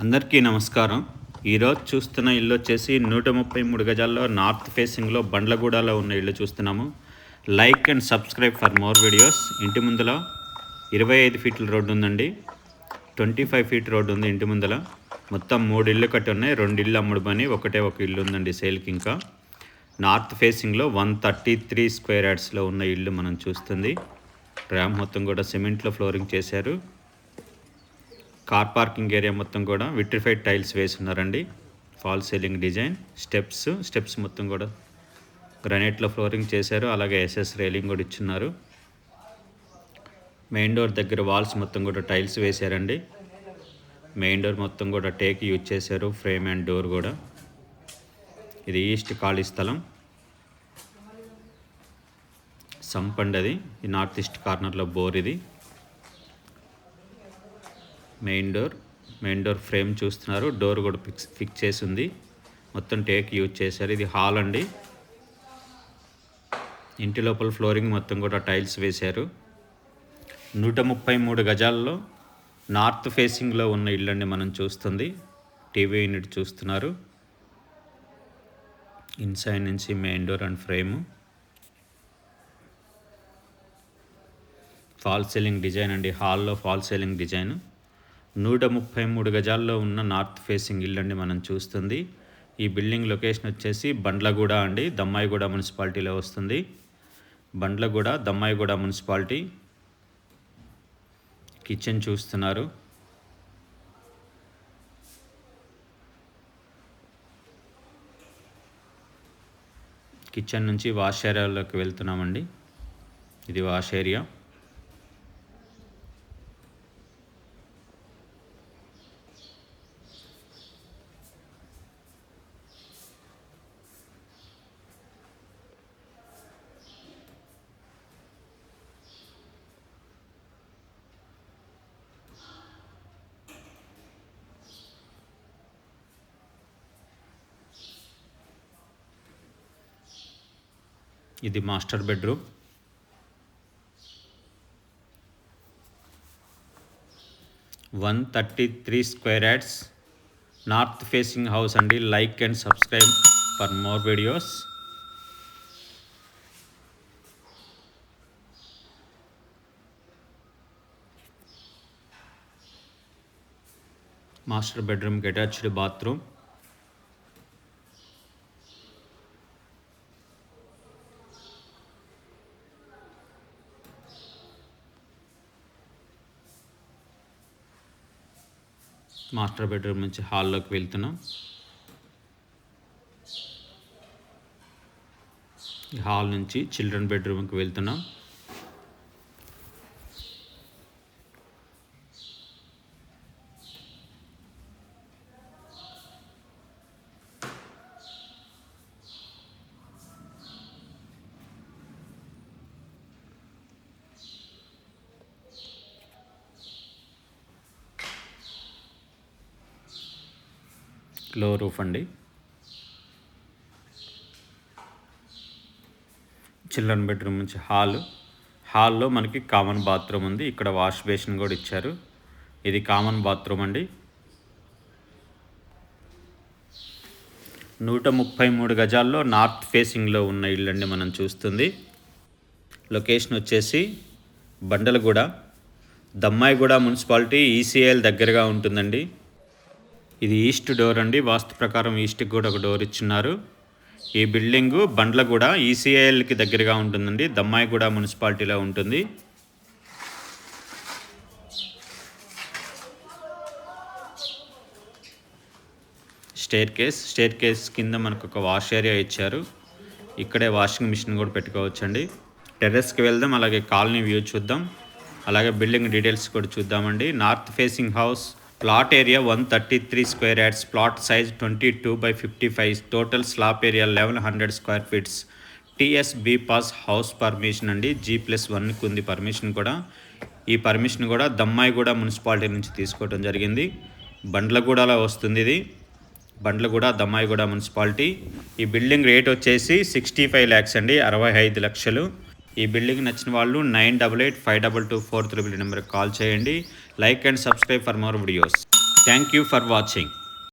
అందరికీ నమస్కారం. ఈరోజు చూస్తున్న ఇల్లు వచ్చేసి 133 గజాల్లో నార్త్ ఫేసింగ్లో బండ్లగూడలో ఉన్న ఇల్లు చూస్తున్నాము. Like and subscribe for more videos. ఇంటి ముందల 25 ఫీట్ల రోడ్డు ఉందండి. 25 ఫీట్ రోడ్డు ఉంది ఇంటి ముందల. మొత్తం 3 ఇళ్ళు కట్టి ఉన్నాయి. 2 ఇళ్ళు అమ్ముడుబని ఒకటే ఒక ఇల్లు ఉందండి సేల్కి. ఇంకా నార్త్ ఫేసింగ్లో 133 స్క్వేర్ యార్డ్స్లో ఉన్న ఇల్లు మనం చూస్తుంది. ర్యామ్ మొత్తం కూడా సిమెంట్లో ఫ్లోరింగ్ చేశారు. కార్ పార్కింగ్ ఏరియా మొత్తం కూడా విట్రిఫైడ్ టైల్స్ వేసి ఉన్నారండి. ఫాల్ సీలింగ్ డిజైన్, స్టెప్స్ మొత్తం కూడా గ్రానైట్లో ఫ్లోరింగ్ చేశారు. అలాగే ఎస్ఎస్ రైలింగ్ కూడా ఇచ్చున్నారు. మెయిన్ డోర్ దగ్గర వాల్స్ మొత్తం కూడా టైల్స్ వేశారండి. మెయిన్ డోర్ మొత్తం కూడా టేక్ యూజ్ చేశారు. ఫ్రేమ్ అండ్ డోర్ కూడా. ఇది ఈస్ట్ ఖాళీ స్థలం. సంపండ్ అది. ఈ నార్త్ ఈస్ట్ కార్నర్లో బోర్ ఇది. మెయిన్ డోర్ ఫ్రేమ్ చూస్తున్నారు. డోర్ కూడా ఫిక్స్ చేసి ఉంది. మొత్తం టేక్ యూజ్ చేశారు. ఇది హాల్ అండి. ఇంటి లోపల ఫ్లోరింగ్ మొత్తం కూడా టైల్స్ వేశారు. 133 గజాల్లో నార్త్ ఫేసింగ్లో ఉన్న ఇల్లండి మనం చూస్తుంది. టీవీ యూనిట్ చూస్తున్నారు. ఇన్సైడ్ నుంచి main door and frame. Fall ceiling design అండి. హాల్లో ఫాల్ సీలింగ్ డిజైన్. 133 గజాల్లో ఉన్న నార్త్ ఫేసింగ్ ఇల్లు అండి మనం చూస్తుంది. ఈ బిల్డింగ్ లొకేషన్ వచ్చేసి బండ్లగూడ అండి. దమ్మాయిగూడ మున్సిపాలిటీలో వస్తుంది. బండ్లగూడ, దమ్మాయిగూడ మున్సిపాలిటీ. కిచెన్ చూస్తున్నారు. కిచెన్ నుంచి వాష్ ఏరియాలోకి వెళ్తున్నామండి. ఇది వాష్ ఏరియా. ఇది master bedroom. One 133 square yards north facing house అండి. Like and subscribe for more videos. Master బెడ్రూమ్కి అటాచ్డ్ బాత్రూమ్. మాస్టర్ బెడ్రూమ్ నుంచి హాల్లోకి వెళ్తున్నాం. హాల్ నుంచి చిల్డ్రన్ బెడ్రూమ్కి వెళ్తున్నాం. లో రూఫ్ అండి. చిల్డ్రన్ బెడ్రూమ్ నుంచి హాల్లో మనకి కామన్ బాత్రూమ్ ఉంది. ఇక్కడ వాష్ బేసిన్ కూడా ఇచ్చారు. ఇది కామన్ బాత్రూమ్ అండి. 133 గజాల్లో నార్త్ ఫేసింగ్లో ఉన్న ఇల్లండి మనం చూస్తుంది. లొకేషన్ వచ్చేసి బండలగూడ, దమ్మాయిగూడ మున్సిపాలిటీ, ఈసీఐఎల్ దగ్గరగా ఉంటుందండి. ఇది ఈస్ట్ డోర్ అండి. వాస్తు ప్రకారం ఈస్ట్కి కూడా ఒక డోర్ ఇచ్చున్నారు. ఈ బిల్డింగు బండ్లగూడ ఈసీఐఎల్కి దగ్గరగా ఉంటుందండి. దమ్మాయిగూడ మున్సిపాలిటీలో ఉంటుంది. స్టేర్ కేస్ కింద మనకు ఒక వాష్ ఏరియా ఇచ్చారు. ఇక్కడే వాషింగ్ మిషన్ కూడా పెట్టుకోవచ్చండి. టెర్రస్కి వెళ్దాం. అలాగే కాలనీ వ్యూ చూద్దాం. అలాగే బిల్డింగ్ డీటెయిల్స్ కూడా చూద్దామండి. North facing house. Plot area 133 square yards. Plot size 22/55. Total slab area 1100 square feets. TSB pass house permission అండి. G+1కి ఉంది పర్మిషన్ కూడా. ఈ పర్మిషన్ కూడా దమ్మాయిగూడ మున్సిపాలిటీ నుంచి తీసుకోవడం జరిగింది. బండ్లగూడలో వస్తుంది ఇది. బండ్లగూడ, దమ్మాయిగూడ మున్సిపాలిటీ. ఈ బిల్డింగ్ రేట్ వచ్చేసి 65 lakhs అండి. 65 లక్షలు. ఈ బిల్డింగ్ నచ్చిన వాళ్ళు 98852243 నెంబర్కి కాల్ చేయండి. Like and subscribe for more videos. Thank you for watching.